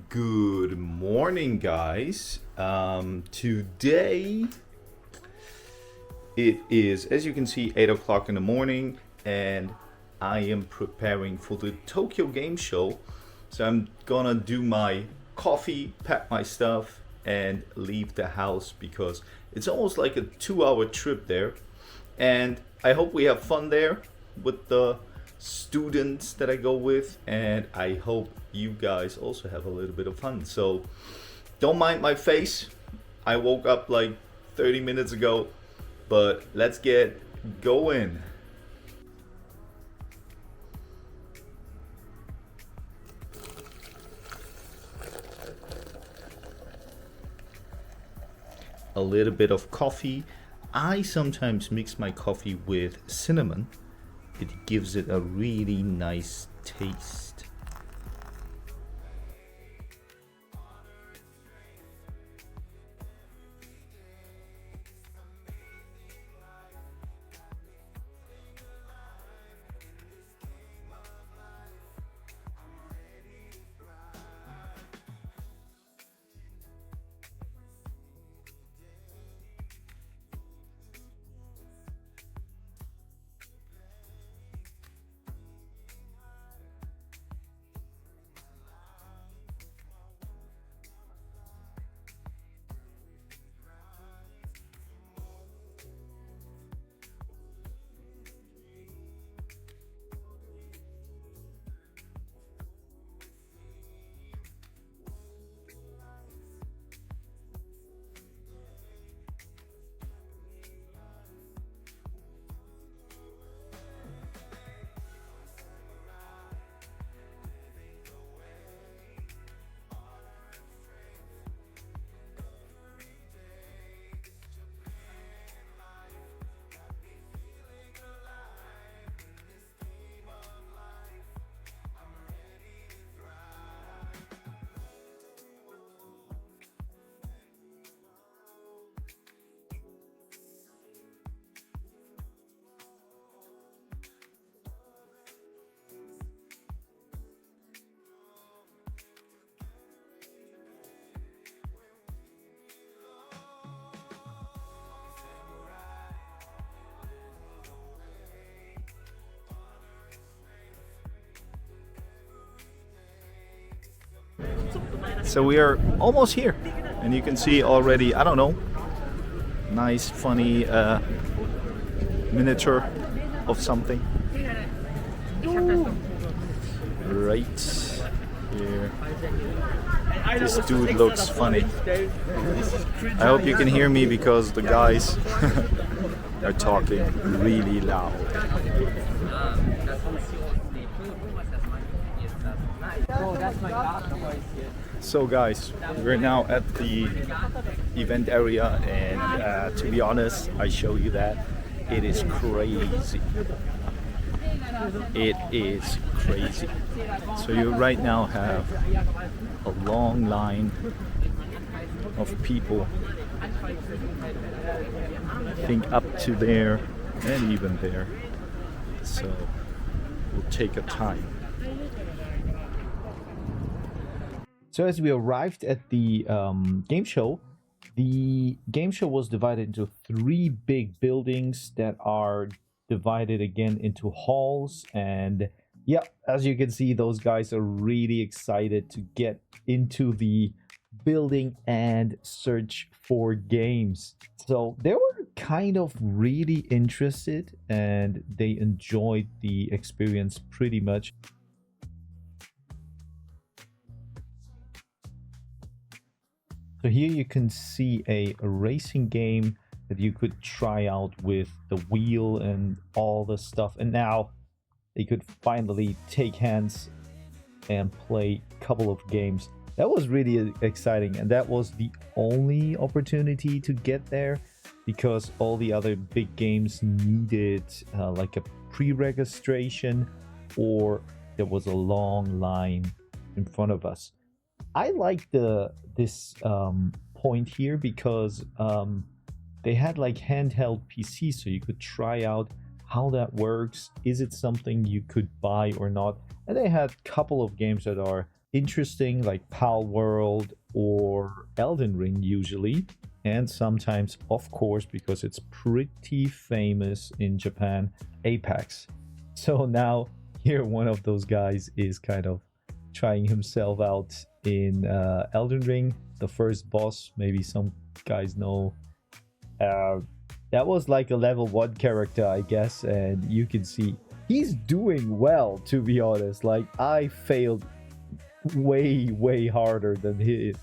Good morning, guys. Today it is, as you can see, 8 o'clock in the morning, and I am preparing for the Tokyo Game Show. So I'm gonna do my coffee, pack my stuff, and leave the house because it's almost like a 2-hour trip there. And I hope we have fun there with the students that I go with, and I hope you guys also have a little bit of fun. So don't mind my face. I woke up like 30 minutes ago, but let's get going. A little bit of coffee. I sometimes mix my coffee with cinnamon. It gives it a really nice taste. So we are almost here, and you can see already, I don't know, nice funny miniature of something right here. This dude looks funny. I hope you can hear me because the guys are talking really loud. So guys, we're now at the event area, and to be honest, I show you that it is crazy. It is crazy. So you right now have a long line of people, I think up to there and even there. So we'll take a time. So as we arrived at the game show was divided into 3 big buildings that are divided again into halls. And yeah, as you can see, those guys are really excited to get into the building and search for games. So they were kind of really interested, and they enjoyed the experience pretty much. So here you can see a racing game that you could try out with the wheel and all the stuff. And now they could finally take hands and play a couple of games. That was really exciting, and that was the only opportunity to get there because all the other big games needed like a pre-registration, or there was a long line in front of us. I like this point here because they had like handheld PCs, so you could try out how that works. Is it something you could buy or not? And they had a couple of games that are interesting, like Pal World or Elden Ring usually. And sometimes, of course, because it's pretty famous in Japan, Apex. So now here one of those guys is kind of trying himself out in Elden Ring, the first boss. Maybe some guys know. Uh, that was like a level 1 character, I guess, and you can see he's doing well, to be honest. Like, I failed way harder than he.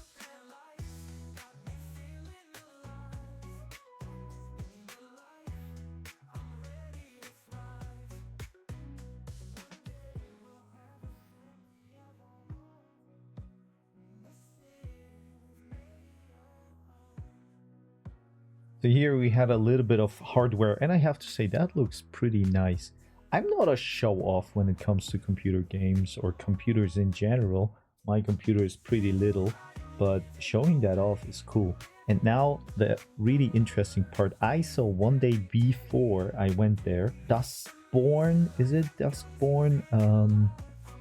So here we had a little bit of hardware, and I have to say that looks pretty nice. I'm not a show-off when it comes to computer games or computers in general. My computer is pretty little, but showing that off is cool. And now the really interesting part, I saw one day before I went there, Dustborn, is it Dustborn?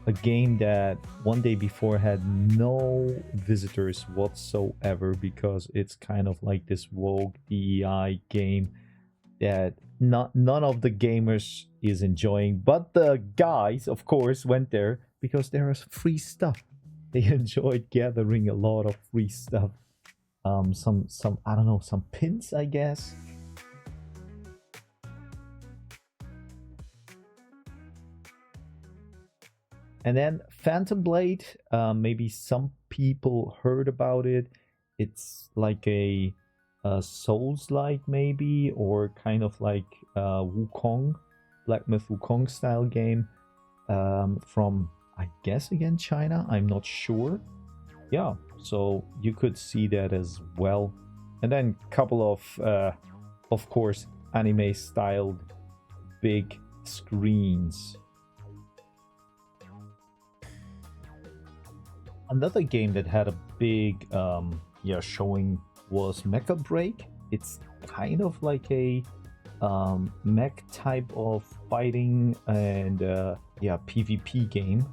A game that one day before had no visitors whatsoever because it's kind of like this woke DEI game that none of the gamers is enjoying, but the guys, of course, went there because there was free stuff. They enjoyed gathering a lot of free stuff. Some I don't know, some pins, I guess. And then Phantom Blade, maybe some people heard about it. It's like a Souls-like maybe, or kind of like Wukong, Black Myth Wukong style game from, I guess, again, China. I'm not sure. Yeah, so you could see that as well. And then a couple of course, anime-styled big screens. Another game that had a big showing was Mecha Break. It's kind of like a mech type of fighting and PvP game.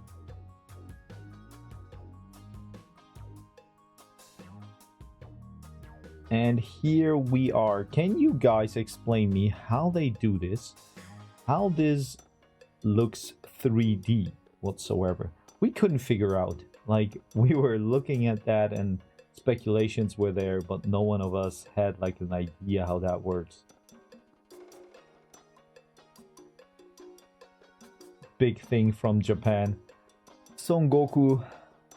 And here we are. Can you guys explain me how they do this? How this looks 3D whatsoever? We couldn't figure out. Like, we were looking at that and speculations were there, but no one of us had like an idea how that works. Big thing from Japan. Son Goku,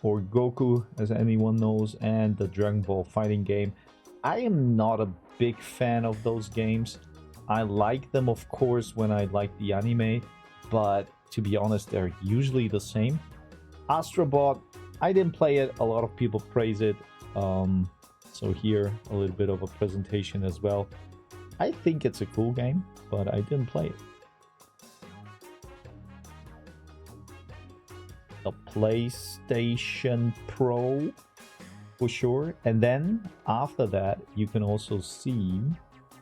or Goku as anyone knows, and the Dragon Ball fighting game. I am not a big fan of those games. I like them, of course, when I like the anime, but to be honest, they're usually the same. Astro Bot, I didn't play it. A lot of people praise it. So here, a little bit of a presentation as well. I think it's a cool game, but I didn't play it. The PlayStation Pro, for sure. And then, after that, you can also see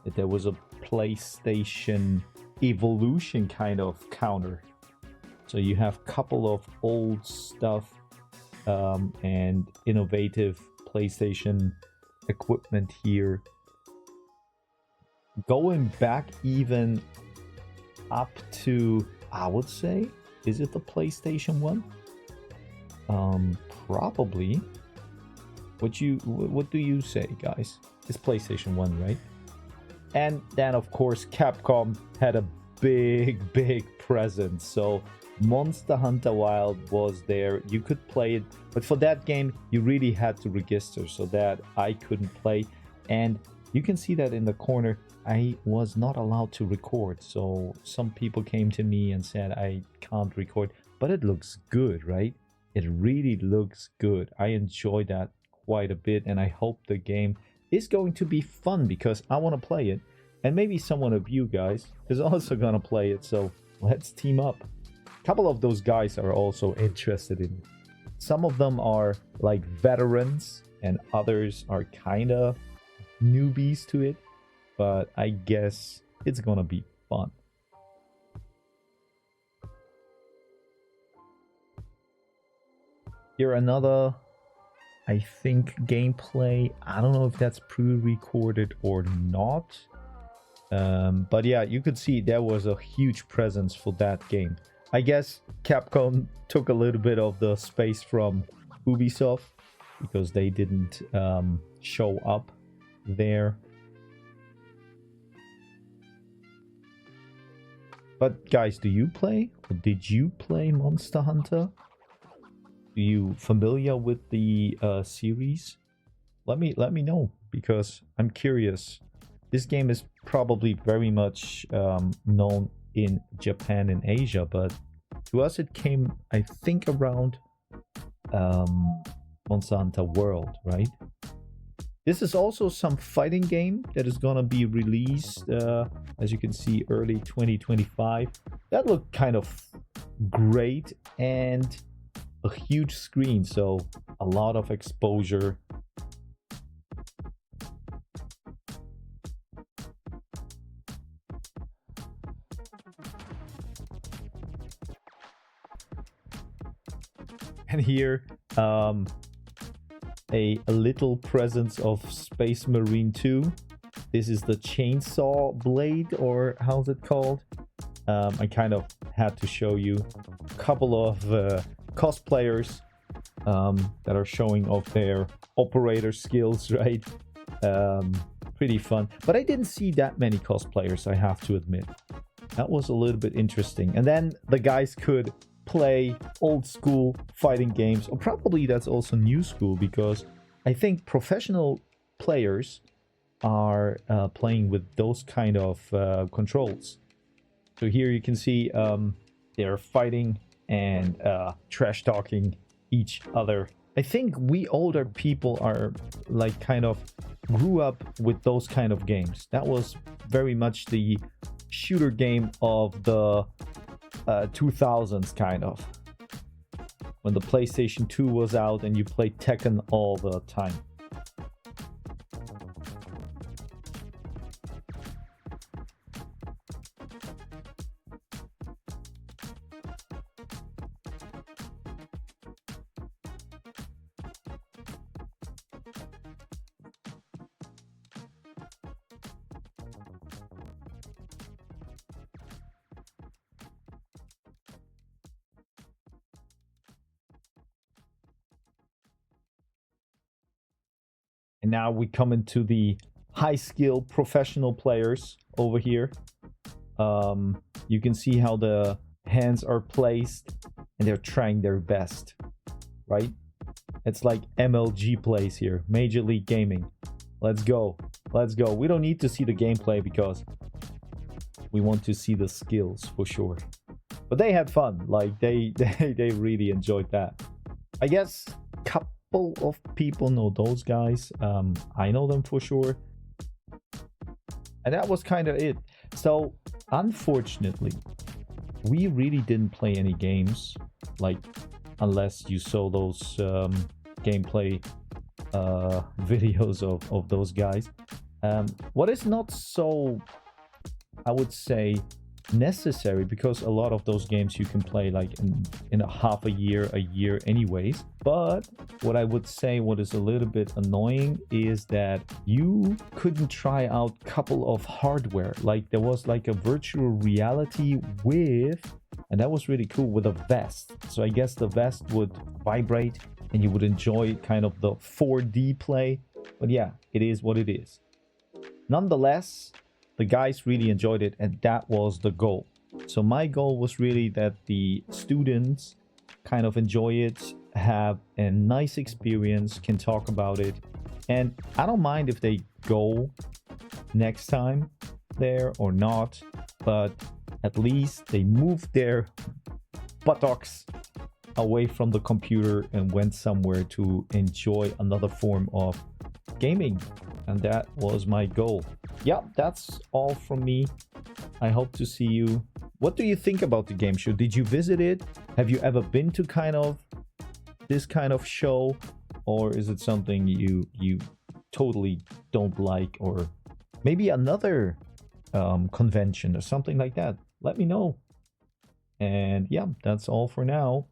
that there was a PlayStation Evolution kind of counter. So you have a couple of old stuff and innovative PlayStation equipment here. Going back even up to, I would say, is it the PlayStation 1? Probably. What do you say, guys? It's PlayStation 1, right? And then, of course, Capcom had a big presence. So Monster Hunter Wild was there. You could play it, but for that game you really had to register, so that I couldn't play. And you can see that in the corner I was not allowed to record, so some people came to me and said I can't record, but it looks good, right? It really looks good. I enjoy that quite a bit, and I hope the game is going to be fun because I want to play it, and maybe someone of you guys is also gonna play it, so let's team up. A couple of those guys are also interested in it. Some of them are like veterans and others are kind of newbies to it, but I guess it's gonna be fun. Here another, I think, gameplay. I don't know if that's pre-recorded or not. But yeah, you could see there was a huge presence for that game. I guess Capcom took a little bit of the space from Ubisoft because they didn't show up there. But guys, do you play? Or did you play Monster Hunter? Are you familiar with the series? Let me know, because I'm curious. This game is probably very much known in Japan and Asia, but to us it came, I think, around Monster Hunter World, right? This is also some fighting game that is gonna be released, as you can see, early 2025. That looked kind of great, and a huge screen, so a lot of exposure. And here, a little presence of Space Marine 2. This is the chainsaw blade, or how's it called? I kind of had to show you a couple of cosplayers that are showing off their operator skills, right? Pretty fun. But I didn't see that many cosplayers, I have to admit. That was a little bit interesting. And then the guys could play old school fighting games, or probably that's also new school, because I think professional players are playing with those kind of controls. So here you can see they're fighting and trash talking each other. I think we older people are like kind of grew up with those kind of games. That was very much the shooter game of the 2000s, kind of, when the PlayStation 2 was out and you played Tekken all the time. And now we come into the high skill professional players over here. You can see how the hands are placed and they're trying their best, right? It's like MLG plays here, Major League Gaming. Let's go. Let's go. We don't need to see the gameplay because we want to see the skills for sure. But they had fun. Like they really enjoyed that. I guess couple of people know those guys. I know them for sure. And that was kind of it. So unfortunately, we really didn't play any games, like, unless you saw those gameplay videos of those guys. What is not so, I would say, necessary, because a lot of those games you can play like in a half a year anyways. But what I would say, what is a little bit annoying, is that you couldn't try out a couple of hardware. Like there was like a virtual reality with, and that was really cool, with a vest. So I guess the vest would vibrate and you would enjoy kind of the 4D play. But yeah, it is what it is. Nonetheless, the guys really enjoyed it, and that was the goal. So my goal was really that the students kind of enjoy it, have a nice experience, can talk about it. And I don't mind if they go next time there or not, but at least they moved their buttocks away from the computer and went somewhere to enjoy another form of gaming. And that was my goal. Yeah, that's all from me. I hope to see you. What do you think about the game show? Did you visit it? Have you ever been to kind of this kind of show? Or is it something you totally don't like? Or maybe another convention or something like that? Let me know. And yeah, that's all for now.